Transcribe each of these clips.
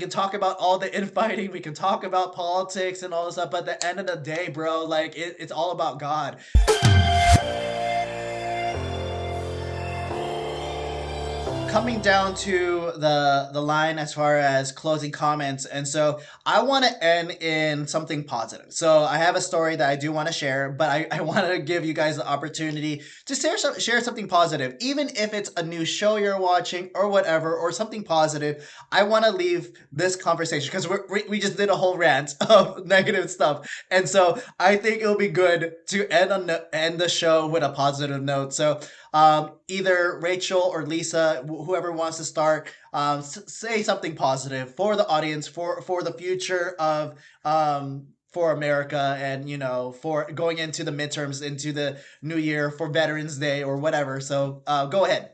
can talk about all the infighting, we can talk about politics and all this stuff, but at the end of the day, bro, like it's all about God. Coming down to the line as far as closing comments, and so I want to end in something positive. So I have a story that I do want to share, but I want to give you guys the opportunity to share something positive, even if it's a new show you're watching or whatever, or something positive. I want to leave this conversation because we just did a whole rant of negative stuff, and so I think it'll be good to end the show with a positive note. So either Rachel or Lisa, whoever wants to start, say something positive for the audience, for the future of for America, and for going into the midterms, into the new year, for Veterans Day or whatever. So go ahead,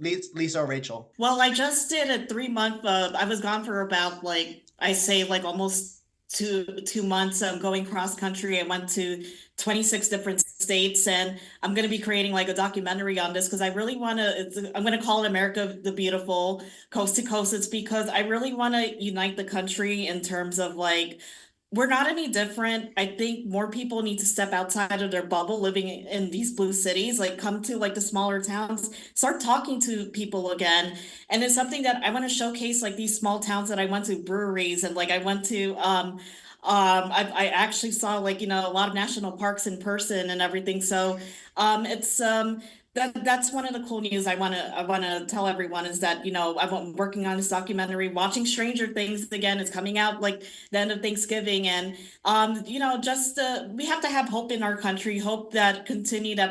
Lisa or Rachel. Well, I just did a 3 month. I was gone for about like I say like almost two months. Going cross country. I went to 26 different states, and I'm going to be creating like a documentary on this because I really want to. I'm going to call it America the Beautiful, Coast to Coast. It's because I really want to unite the country in terms of like we're not any different. I think more people need to step outside of their bubble living in these blue cities, like come to like the smaller towns, start talking to people again. And it's something that I want to showcase, like these small towns that I went to, breweries, and like I went to I actually saw like, a lot of national parks in person and everything. So it's that's one of the cool news I want to tell everyone is that I'm working on this documentary, watching Stranger Things again. It's coming out like the end of Thanksgiving, and just we have to have hope in our country, hope that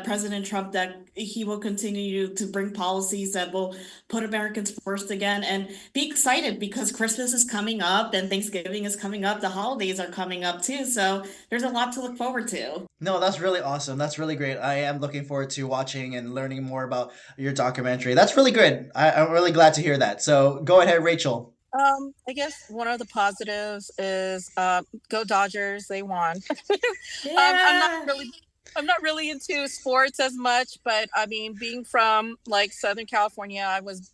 President Trump, that he will continue to bring policies that will put Americans first again, and be excited because Christmas is coming up and Thanksgiving is coming up. The holidays are coming up too, so there's a lot to look forward to. No, that's really awesome. That's really great. I am looking forward to watching and learning more about your documentary. That's really good. I'm really glad to hear that. So go ahead, Rachel. I guess one of the positives is go Dodgers. They won. I'm not Yeah. really I'm not really into sports as much, but I mean, being from like Southern California, I was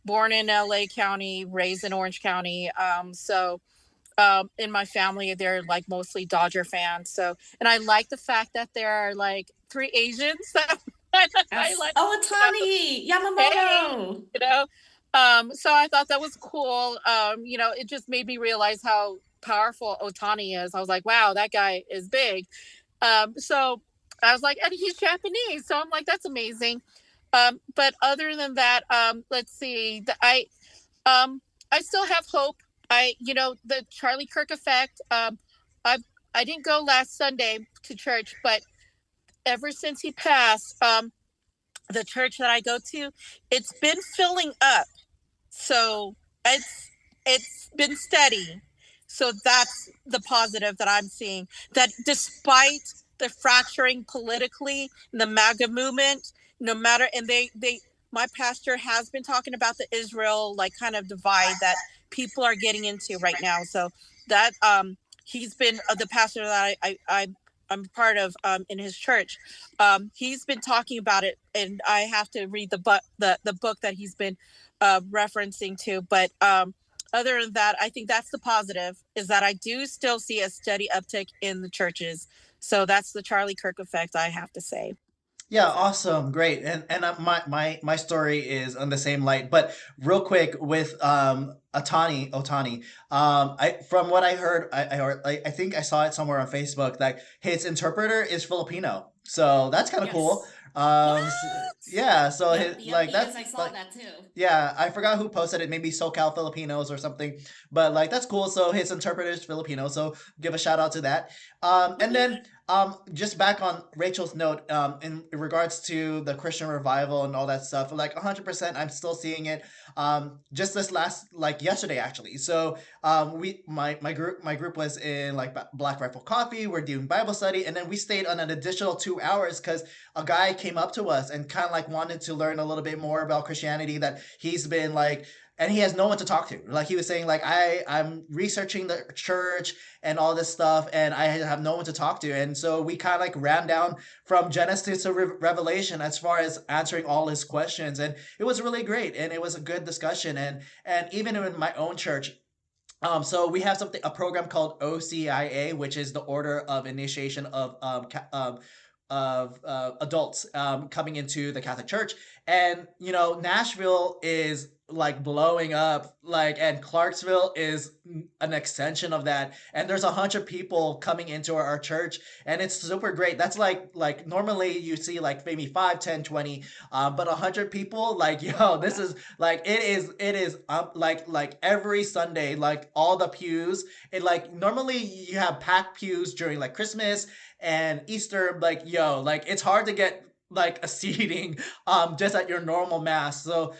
born in LA County, raised in Orange County. In my family, they're like mostly Dodger fans. So, and I like the fact that there are like three Asians that I Yes. like, Oh, you know, Otani hey, Yamamoto. you know. So I thought that was cool. It just made me realize how powerful Otani is. I was like, wow, that guy is big. So I was like, and he's Japanese. So I'm like, that's amazing. But other than that, let's see. I still have hope. The Charlie Kirk effect. I didn't go last Sunday to church, but ever since he passed, the church that I go to, it's been filling up. So it's been steady. So that's the positive that I'm seeing. That despite the fracturing politically, the MAGA movement, no matter, and they my pastor has been talking about the Israel like kind of divide that people are getting into right now. So that he's been the pastor that I'm part of in his church. He's been talking about it, and I have to read the book that he's been referencing to. But other than that, I think that's the positive is that I do still see a steady uptick in the churches. So that's the Charlie Kirk effect, I have to say. Yeah, awesome, great, and my story is on the same light. But real quick with Otani, I from what I heard, I heard, I think I saw it somewhere on Facebook that his interpreter is Filipino, so that's kind of cool. Yes. What? Yeah, so Yep, his yep, like he is. that's I saw like that too. yeah, I forgot who posted it, maybe SoCal Filipinos or something, but like that's cool. So his interpreter is Filipino, so give a shout out to that. And then just back on Rachel's note, in regards to the Christian revival and all that stuff, like 100%, I'm still seeing it. Just this last, like yesterday actually. So my group was in like Black Rifle Coffee. We're doing Bible study, and then we stayed on an additional 2 hours because a guy came up to us and kind of like wanted to learn a little bit more about Christianity that he's been like, and he has no one to talk to. Like he was saying, like I'm researching the church and all this stuff, and I have no one to talk to. And so we kind of like ran down from Genesis to Revelation as far as answering all his questions, and it was really great, and it was a good discussion. And even in my own church, So we have a program called OCIA, which is the Order of Initiation of adults coming into the Catholic Church, and Nashville is like blowing up, like, and Clarksville is an extension of that, and there's 100 people coming into our church, and it's super great. That's like normally you see like maybe 5, 10, 20, but 100 people, like, yo, this is like, it is like every Sunday, like all the pews. It like normally you have packed pews during like Christmas and Easter. Like, yo, like it's hard to get like a seating just at your normal mass. So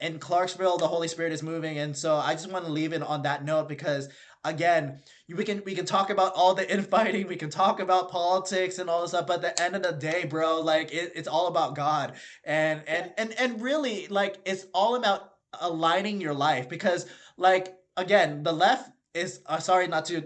in Clarksville the Holy Spirit is moving, and so I just want to leave it on that note, because again, we can talk about all the infighting, we can talk about politics and all this stuff, but at the end of the day, bro, like it's all about God. And really, like, it's all about aligning your life, because like, again, the left is sorry, not to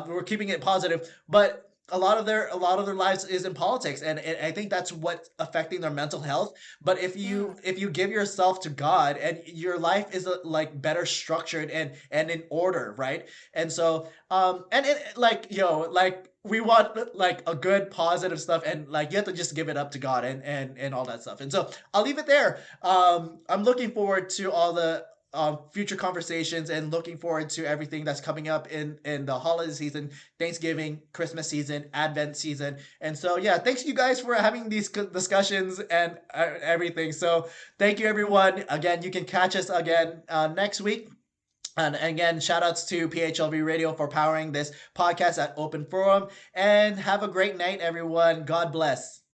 we're keeping it positive, but a lot of their lives is in politics, and I think that's what's affecting their mental health. But if you Mm. if you give yourself to God, and your life is like better structured and in order, right? And so and it, like, like, we want like a good positive stuff, and like you have to just give it up to God, and all that stuff. And so I'll leave it there. I'm looking forward to all the future conversations, and looking forward to everything that's coming up in the holiday season, Thanksgiving, Christmas season, Advent season. And so, yeah, thanks you guys for having these discussions and everything. So thank you, everyone. Again, you can catch us again next week. And again, shout outs to PHLV Radio for powering this podcast at Open Forum. And have a great night, everyone. God bless.